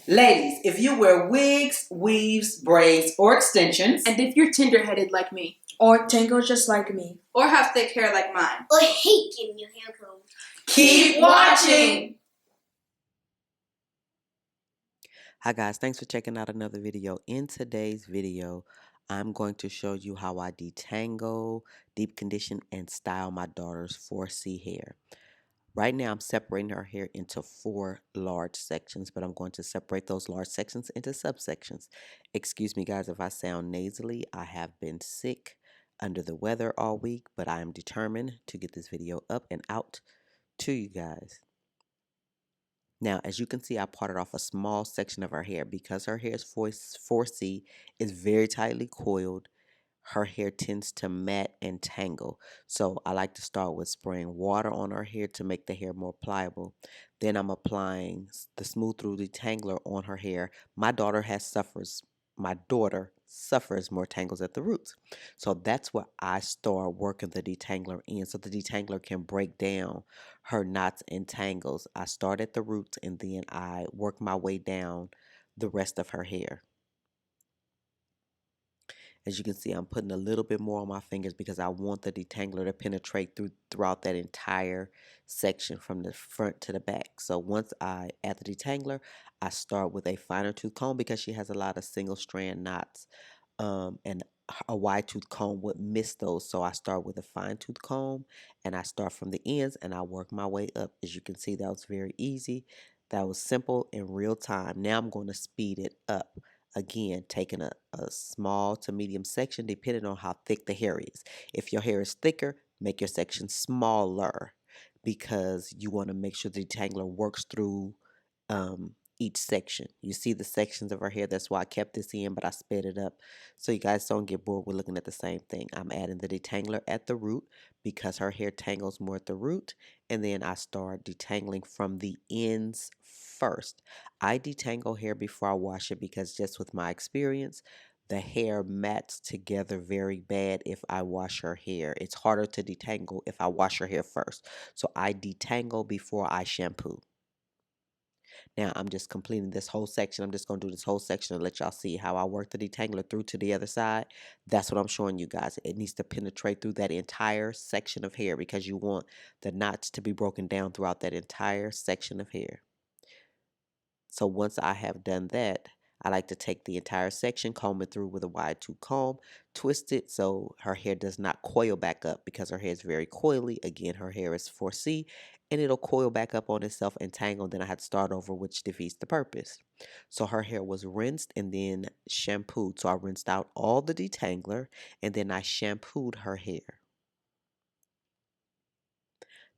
Ladies, if you wear wigs, weaves, braids, or extensions, And if you're tender-headed like me, or tangle just like me, or have thick hair like mine, or hate getting your hair combed, keep watching. Hi guys, thanks for checking out another video. In today's video, I'm going to show you how I detangle, deep condition, and style my daughter's 4C hair. Right now, I'm separating her hair into 4 large sections, but I'm going to separate those large sections into subsections. Excuse me guys if I sound nasally. I have been sick, under the weather all week, but I am determined to get this video up and out to you guys. Now, as you can see, I parted off a small section of her hair because her hair is 4C, is very tightly coiled. Her hair tends to mat and tangle. So I like to start with spraying water on her hair to make the hair more pliable. Then I'm applying the Smooth Through Detangler on her hair. My daughter suffers more tangles at the roots. So that's where I start working the detangler in so the detangler can break down her knots and tangles. I start at the roots and then I work my way down the rest of her hair. As you can see, I'm putting a little bit more on my fingers because I want the detangler to penetrate throughout that entire section from the front to the back. So once I add the detangler, I start with a finer tooth comb because she has a lot of single strand knots. And a wide tooth comb would miss those. So I start with a fine tooth comb and I start from the ends and I work my way up. As you can see, that was very easy. That was simple in real time. Now I'm going to speed it up. Again, taking a small to medium section depending on how thick the hair is. If your hair is thicker, make your section smaller because you want to make sure the detangler works through each section. You see the sections of her hair, that's why I kept this in, but I sped it up so you guys don't get bored with looking at the same thing. I'm adding the detangler at the root because her hair tangles more at the root, and then I start detangling from the ends first. I detangle hair before I wash it because just with my experience, the hair mats together very bad if I wash her hair. It's harder to detangle if I wash her hair first. So I detangle before I shampoo. Now I'm just completing this whole section. I'm just going to do this whole section and let y'all see how I work the detangler through to the other side. That's what I'm showing you guys. It needs to penetrate through that entire section of hair because you want the knots to be broken down throughout that entire section of hair. So once I have done that, I like to take the entire section, comb it through with a wide tooth comb, twist it so her hair does not coil back up because her hair is very coily. Again, her hair is 4C and it'll coil back up on itself and tangle. Then I had to start over, which defeats the purpose. So her hair was rinsed and then shampooed. So I rinsed out all the detangler and then I shampooed her hair.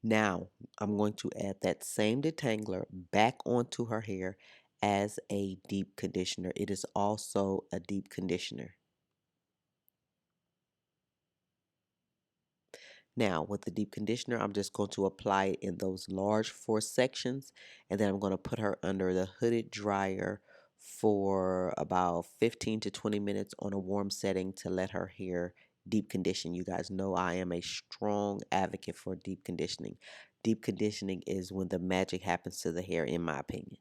Now, I'm going to add that same detangler back onto her hair as a deep conditioner. It is also a deep conditioner. Now, with the deep conditioner, I'm just going to apply it in those large 4 sections, and then I'm going to put her under the hooded dryer for about 15 to 20 minutes on a warm setting to let her hair deep condition. You guys know I am a strong advocate for deep conditioning. Deep conditioning is when the magic happens to the hair, in my opinion.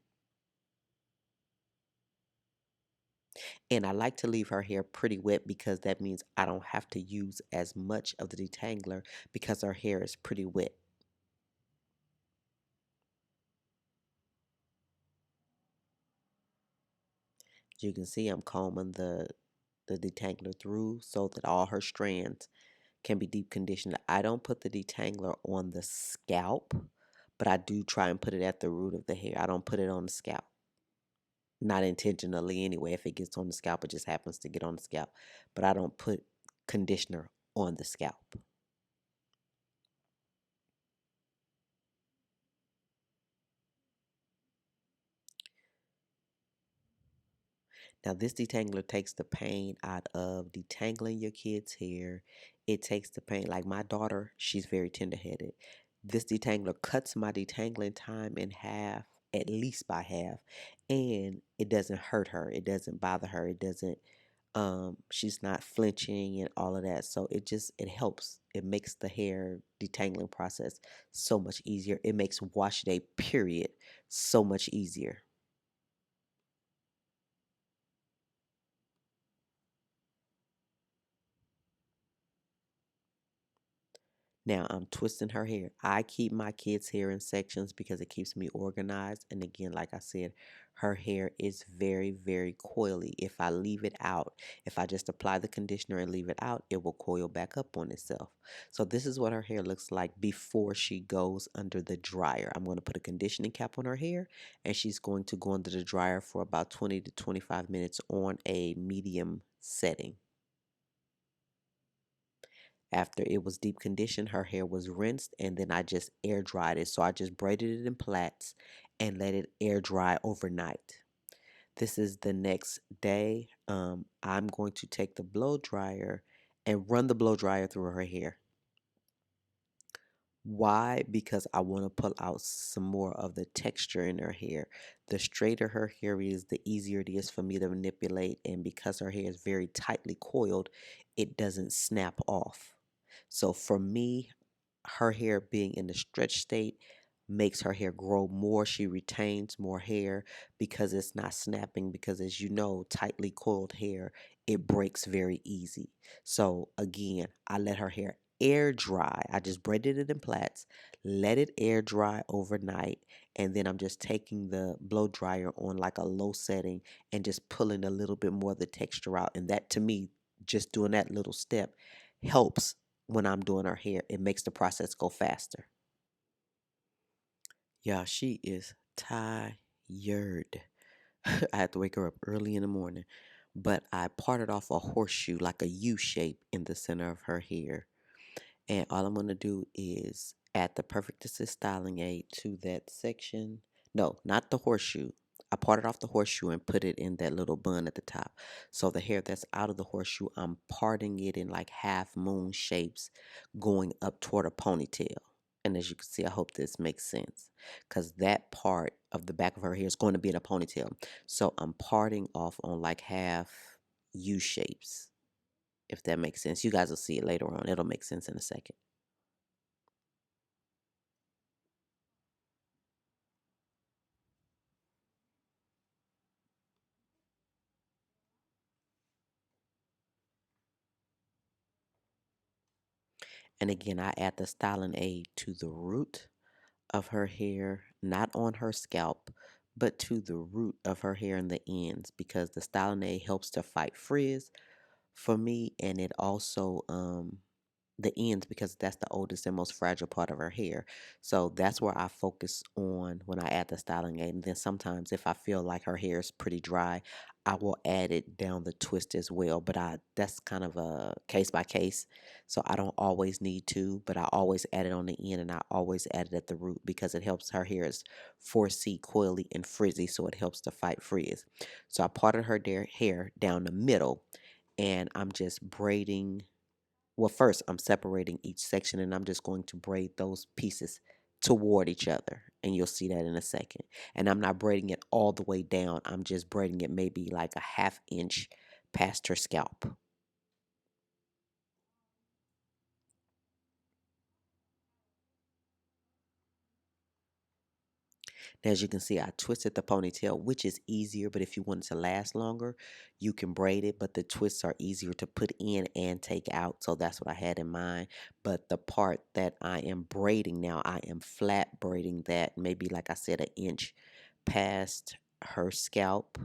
And I like to leave her hair pretty wet because that means I don't have to use as much of the detangler because her hair is pretty wet. As you can see, I'm combing the detangler through so that all her strands can be deep conditioned. I don't put the detangler on the scalp, but I do try and put it at the root of the hair. I don't put it on the scalp. Not intentionally anyway. If it gets on the scalp, it just happens to get on the scalp. But I don't put conditioner on the scalp. Now, this detangler takes the pain out of detangling your kid's hair. It takes the pain, like my daughter, she's very tender-headed. This detangler cuts my detangling time in half, at least by half, and it doesn't hurt her. It doesn't bother her. It doesn't, she's not flinching and all of that. So it helps. It makes the hair detangling process so much easier. It makes wash day, period, so much easier. Now I'm twisting her hair. I keep my kids' hair in sections because it keeps me organized. And again, like I said, her hair is very, very coily. If I leave it out, if I just apply the conditioner and leave it out, it will coil back up on itself. So this is what her hair looks like before she goes under the dryer. I'm going to put a conditioning cap on her hair, and she's going to go under the dryer for about 20 to 25 minutes on a medium setting. After it was deep conditioned, her hair was rinsed, and then I just air dried it. So I just braided it in plaits and let it air dry overnight. This is the next day. I'm going to take the blow dryer and run the blow dryer through her hair. Why? Because I want to pull out some more of the texture in her hair. The straighter her hair is, the easier it is for me to manipulate. And because her hair is very tightly coiled, it doesn't snap off. So for me, her hair being in the stretch state makes her hair grow more. She retains more hair because it's not snapping. Because as you know, tightly coiled hair, it breaks very easy. So again, I let her hair air dry. I just braided it in plaits, let it air dry overnight, and then I'm just taking the blow dryer on like a low setting and just pulling a little bit more of the texture out. And that, to me, just doing that little step helps when I'm doing her hair. It makes the process go faster. Yeah, she is tired. I had to wake her up early in the morning. But I parted off a horseshoe, like a U shape, in the center of her hair. And all I'm going to do is add the Perfect Assist styling aid to that section. No, not the horseshoe. I parted off the horseshoe and put it in that little bun at the top. So the hair that's out of the horseshoe, I'm parting it in like half moon shapes going up toward a ponytail. And as you can see, I hope this makes sense, because that part of the back of her hair is going to be in a ponytail. So I'm parting off on like half U shapes, if that makes sense. You guys will see it later on. It'll make sense in a second. And again, I add the styling aid to the root of her hair, not on her scalp, but to the root of her hair and the ends, because the styling aid helps to fight frizz for me, and it also the ends, because that's the oldest and most fragile part of her hair. So that's where I focus on when I add the styling aid. And then sometimes if I feel like her hair is pretty dry, I will add it down the twist as well. But that's kind of a case by case. So I don't always need to, but I always add it on the end, and I always add it at the root because it helps. Her hair is 4C, coily, and frizzy, so it helps to fight frizz. So I parted her hair down the middle, and I'm just braiding. Well, first I'm separating each section, and I'm just going to braid those pieces toward each other, and you'll see that in a second. And I'm not braiding it all the way down. I'm just braiding it maybe like a half inch past her scalp. As you can see, I twisted the ponytail, which is easier, but if you want it to last longer, you can braid it, but the twists are easier to put in and take out, so that's what I had in mind. But the part that I am braiding now, I am flat braiding that, maybe like I said, an inch past her scalp.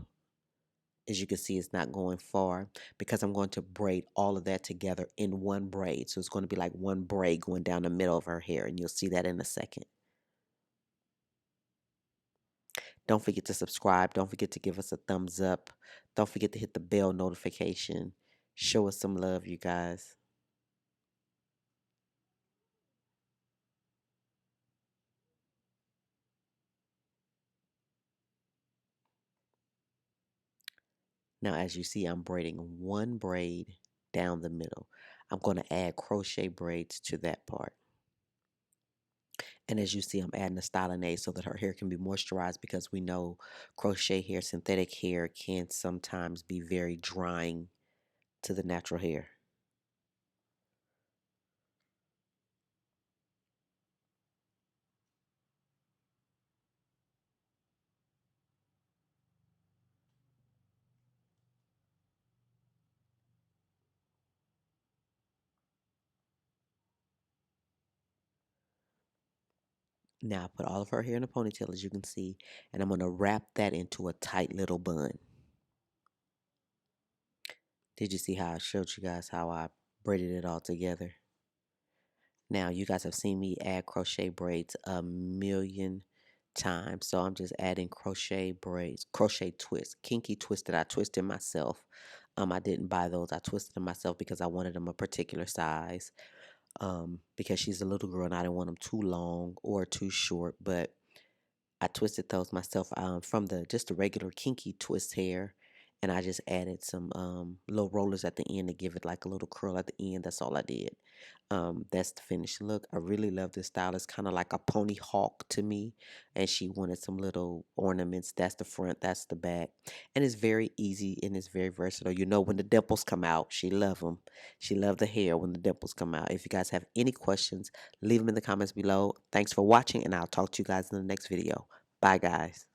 As you can see, it's not going far because I'm going to braid all of that together in one braid. So it's going to be like one braid going down the middle of her hair, and you'll see that in a second. Don't forget to subscribe. Don't forget to give us a thumbs up. Don't forget to hit the bell notification. Show us some love, you guys. Now, as you see, I'm braiding one braid down the middle. I'm going to add crochet braids to that part. And as you see, I'm adding a styling aid so that her hair can be moisturized, because we know crochet hair, synthetic hair can sometimes be very drying to the natural hair. Now I put all of her hair in a ponytail, as you can see, and I'm going to wrap that into a tight little bun. Did you see how I showed you guys how I braided it all together? Now, you guys have seen me add crochet braids a million times. So I'm just adding crochet braids, crochet twists, kinky twists that I twisted myself. I didn't buy those. I twisted them myself because I wanted them a particular size. Because she's a little girl and I didn't want them too long or too short. But I twisted those myself from just the regular kinky twist hair, and I just added some little rollers at the end to give it like a little curl at the end. That's all I did. That's the finished look. I really love this style. It's kind of like a pony hawk to me, and she wanted some little ornaments. That's the front, that's the back, and it's very easy and it's very versatile. You know, when the dimples come out, she love them. She loved the hair when the dimples come out. If you guys have any questions, leave them in the comments below. Thanks for watching, and I'll talk to you guys in the next video. Bye, guys.